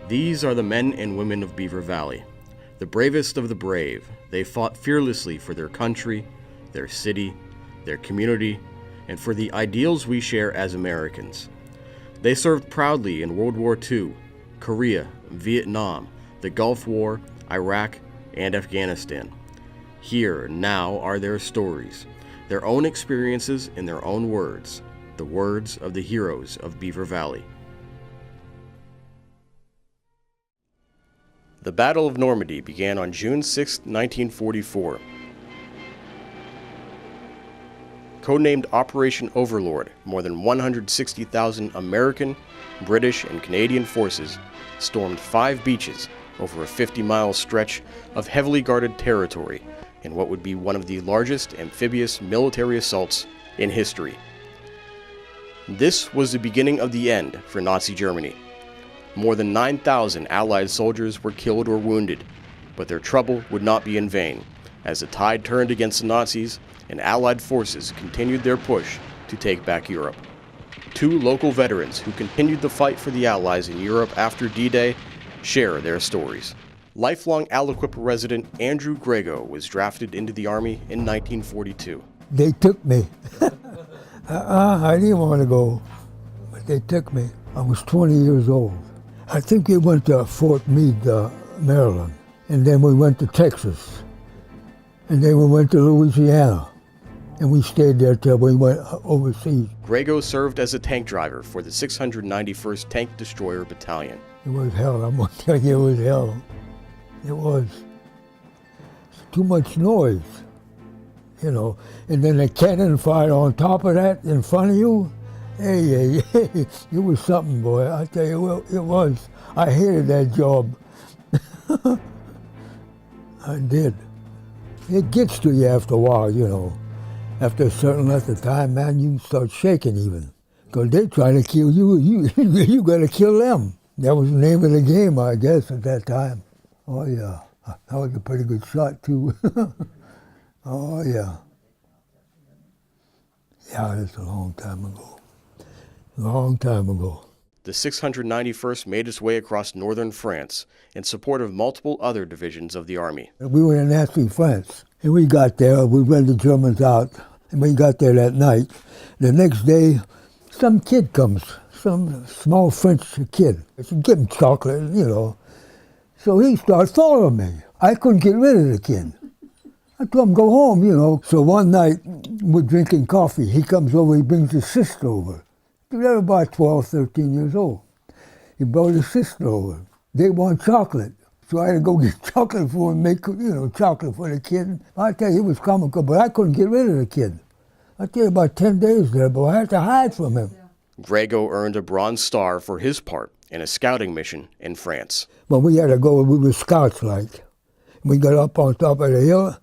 These are the men and women of Beaver Valley, the bravest of the brave. They fought fearlessly for their country, their city, their community, and for the ideals we share as Americans. They served proudly in World War II, Korea, Vietnam, the Gulf War, Iraq, and Afghanistan. Here now are their stories, their own experiences in their own words, the words of the heroes of Beaver Valley. The Battle of Normandy began on June 6, 1944. Codenamed Operation Overlord, more than 160,000 American, British, and Canadian forces stormed 5 beaches over a 50-mile stretch of heavily guarded territory in what would be one of the largest amphibious military assaults in history. This was the beginning of the end for Nazi Germany. More than 9,000 Allied soldiers were killed or wounded, but their trouble would not be in vain, as the tide turned against the Nazis and Allied forces continued their push to take back Europe. 2 local veterans who continued the fight for the Allies in Europe after D-Day share their stories. Lifelong Aliquippa resident Andrew Grego was drafted into the Army in 1942. They took me. I didn't want to go, but they took me. I was 20 years old. I think we went to Fort Meade, Maryland, and then we went to Texas, and then we went to Louisiana, and we stayed there till we went overseas. Grego served as a tank driver for the 691st Tank Destroyer Battalion. It was hell, I'm gonna tell you, it was hell. It was too much noise, you know, and then the cannon fired on top of that in front of you. Hey, it was something, boy. I tell you, well, it was. I hated that job. I did. It gets to you after a while, you know. After a certain length of time, man, you start shaking even. Because they're trying to kill you. You got to kill them. That was the name of the game, I guess, at that time. Oh, yeah. I was a pretty good shot, too. Oh, yeah. Yeah, that's a long time ago. Long time ago. The 691st made its way across northern France in support of multiple other divisions of the Army. We were in Nazi France, and we got there, we read the Germans out, and we got there that night. The next day, some kid comes, some small French kid. I said, give him chocolate, you know. So he started following me. I couldn't get rid of the kid. I told him, go home, you know. So one night, we're drinking coffee. He comes over, he brings his sister over. They were about 12, 13 years old. He brought his sister over. They want chocolate. So I had to go get chocolate for him, make, you know, chocolate for the kid. I tell you, he was comical, but I couldn't get rid of the kid. I tell you, about 10 days there, but I had to hide from him. Grego earned a Bronze Star for his part in a scouting mission in France. Well, we had to go, we were scouts, like. We got up on top of the hill,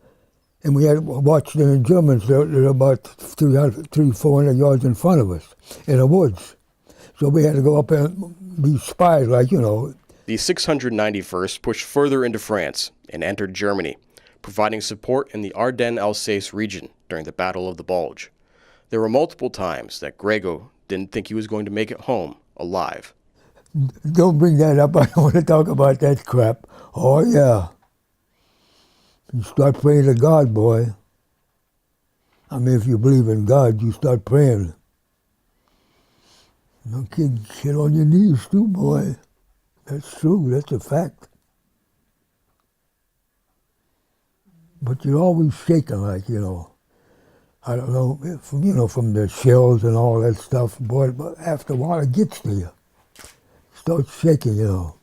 and we had watched the Germans. They're about 300-400 yards in front of us in the woods. So we had to go up and be spies, like, you know. The 691st pushed further into France and entered Germany, providing support in the Ardennes-Alsace region during the Battle of the Bulge. There were multiple times that Grego didn't think he was going to make it home alive. Don't bring that up. I don't want to talk about that crap. Oh, yeah. You start praying to God, boy. I mean, if you believe in God, you start praying. No kid, get on your knees too, boy. That's true, that's a fact. But you're always shaking, like, you know. I don't know, from the shells and all that stuff, boy, but after a while it gets to you. Start shaking, you know.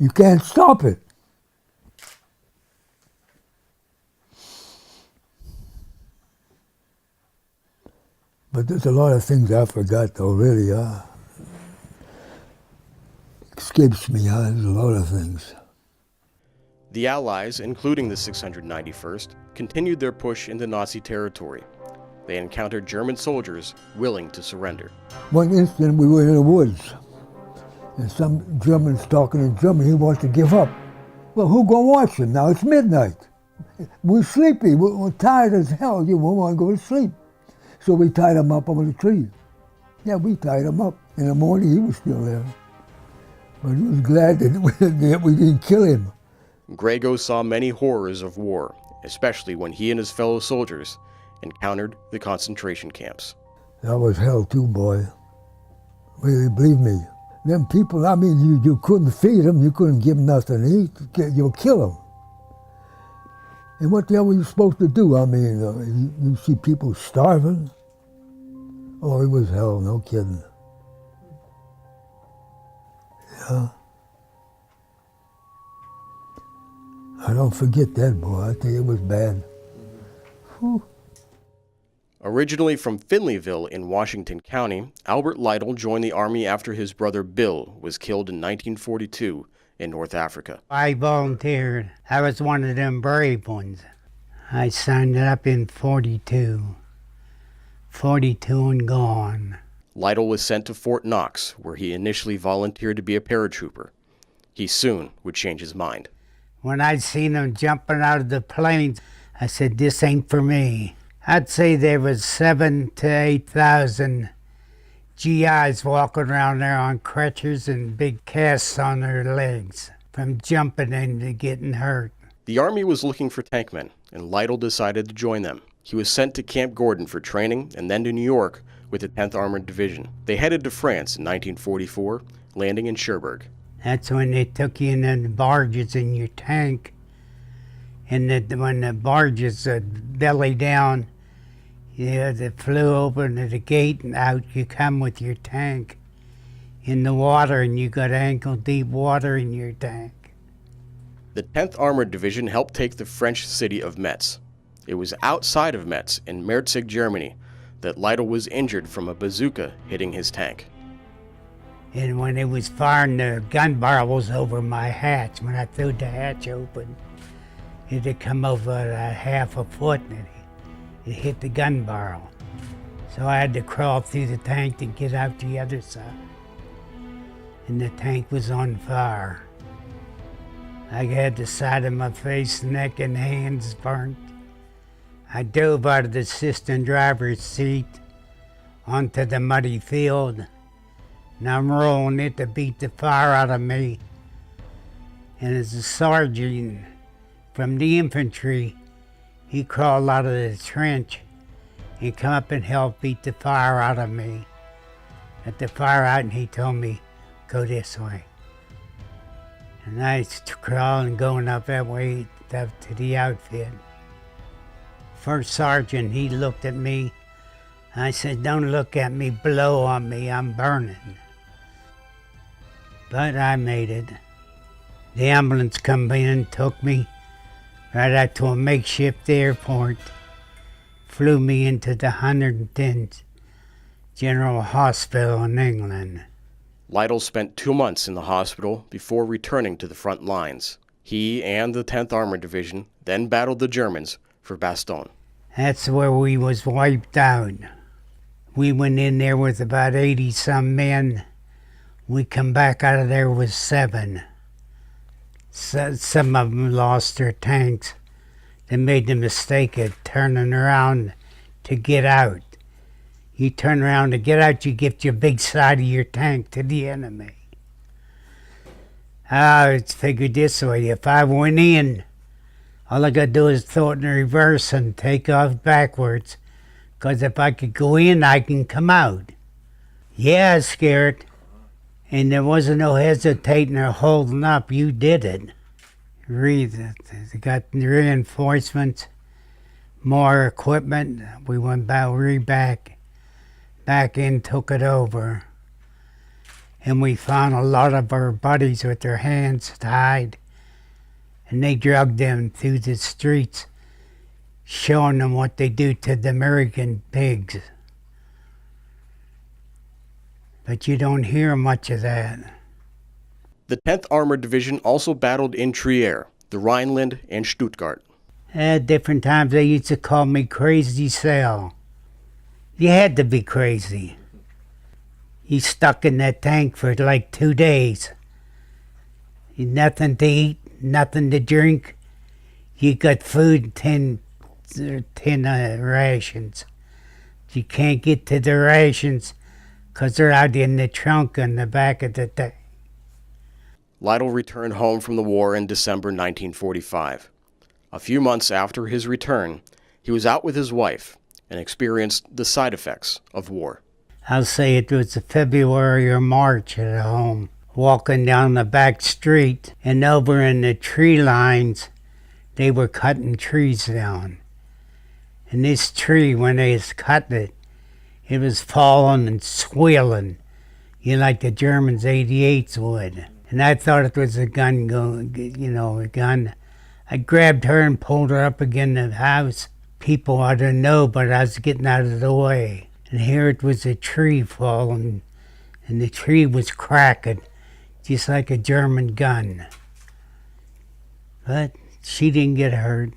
You can't stop it. But there's a lot of things I forgot, though, really. Escapes me, there's a lot of things. The Allies, including the 691st, continued their push into Nazi territory. They encountered German soldiers willing to surrender. One instant we were in the woods, and some German's talking in German, he wants to give up. Well, who gonna watch him now? It's midnight. We're sleepy, we're tired as hell, you won't want to go to sleep. So we tied him up on the tree. Yeah, we tied him up. In the morning, he was still there. But he was glad that we didn't kill him. Grego saw many horrors of war, especially when he and his fellow soldiers encountered the concentration camps. That was hell too, boy. Really, believe me. Them people, I mean, you couldn't feed them, you couldn't give them nothing to eat, you'll kill them. And what the hell were you supposed to do? I mean, you see people starving? Oh, it was hell, no kidding. Yeah. I don't forget that, boy. I tell you, it was bad. Whew. Originally from Finleyville in Washington County, Albert Lydell joined the Army after his brother Bill was killed in 1942 in North Africa. I volunteered. I was one of them brave ones. I signed up in 42. 42 and gone. Lydell was sent to Fort Knox, where he initially volunteered to be a paratrooper. He soon would change his mind. When I seen them jumping out of the planes, I said, this ain't for me. I'd say there was 7,000 to 8,000 GIs walking around there on crutches and big casts on their legs from jumping into getting hurt. The Army was looking for tankmen, and Lydell decided to join them. He was sent to Camp Gordon for training and then to New York with the 10th Armored Division. They headed to France in 1944, landing in Cherbourg. That's when they took you in the barges in your tank, and when the barges belly down, they flew open to the gate and out you come with your tank in the water, and you got ankle-deep water in your tank. The 10th Armored Division helped take the French city of Metz. It was outside of Metz, in Merzig, Germany, that Lydell was injured from a bazooka hitting his tank. And when it was firing the gun barrels over my hatch, when I threw the hatch open, it had come over a half a foot and it hit the gun barrel. So I had to crawl through the tank to get out the other side. And the tank was on fire. I had the side of my face, neck, and hands burnt. I dove out of the assistant driver's seat onto the muddy field, and I'm rolling it to beat the fire out of me. And as a sergeant from the infantry, he crawled out of the trench and come up and helped beat the fire out of me. At the fire out, and he told me, go this way. And I was crawling, going up that way up to the outfit. First sergeant, he looked at me. I said, don't look at me, blow on me, I'm burning. But I made it. The ambulance come in, took me right out to a makeshift airport, flew me into the 110th General Hospital in England. Lydell spent 2 months in the hospital before returning to the front lines. He and the 10th Armored Division then battled the Germans for Bastogne. That's where we was wiped out. We went in there with about 80-some men. We come back out of there with 7. So, some of them lost their tanks. They made the mistake of turning around to get out. You turn around to get out, you give your big side of your tank to the enemy. I figured this way, if I went in, all I gotta do is throw it in reverse and take off backwards. Because if I could go in, I can come out. Yeah, I was scared. And there wasn't no hesitating or holding up. You did it. They got reinforcements, more equipment. We went back in, took it over. And we found a lot of our buddies with their hands tied. And they dragged them through the streets, showing them what they do to the American pigs. But you don't hear much of that. The 10th Armored Division also battled in Trier, the Rhineland, and Stuttgart. At different times they used to call me Crazy Sal. You had to be crazy. You stuck in that tank for like 2 days. You nothing to eat, nothing to drink. You got food, 10 rations. You can't get to the rations because they're out in the trunk on the back of the tank. Lydell returned home from the war in December 1945. A few months after his return, he was out with his wife and experienced the side effects of war. I'll say it was February or March at home, walking down the back street, and over in the tree lines, they were cutting trees down. And this tree, when they was cutting it, it was falling and swirling, like the Germans' 88s would. And I thought it was a gun a gun. I grabbed her and pulled her up against the house. People ought to know, but I was getting out of the way. And here it was a tree falling, and the tree was cracking, just like a German gun. But she didn't get hurt.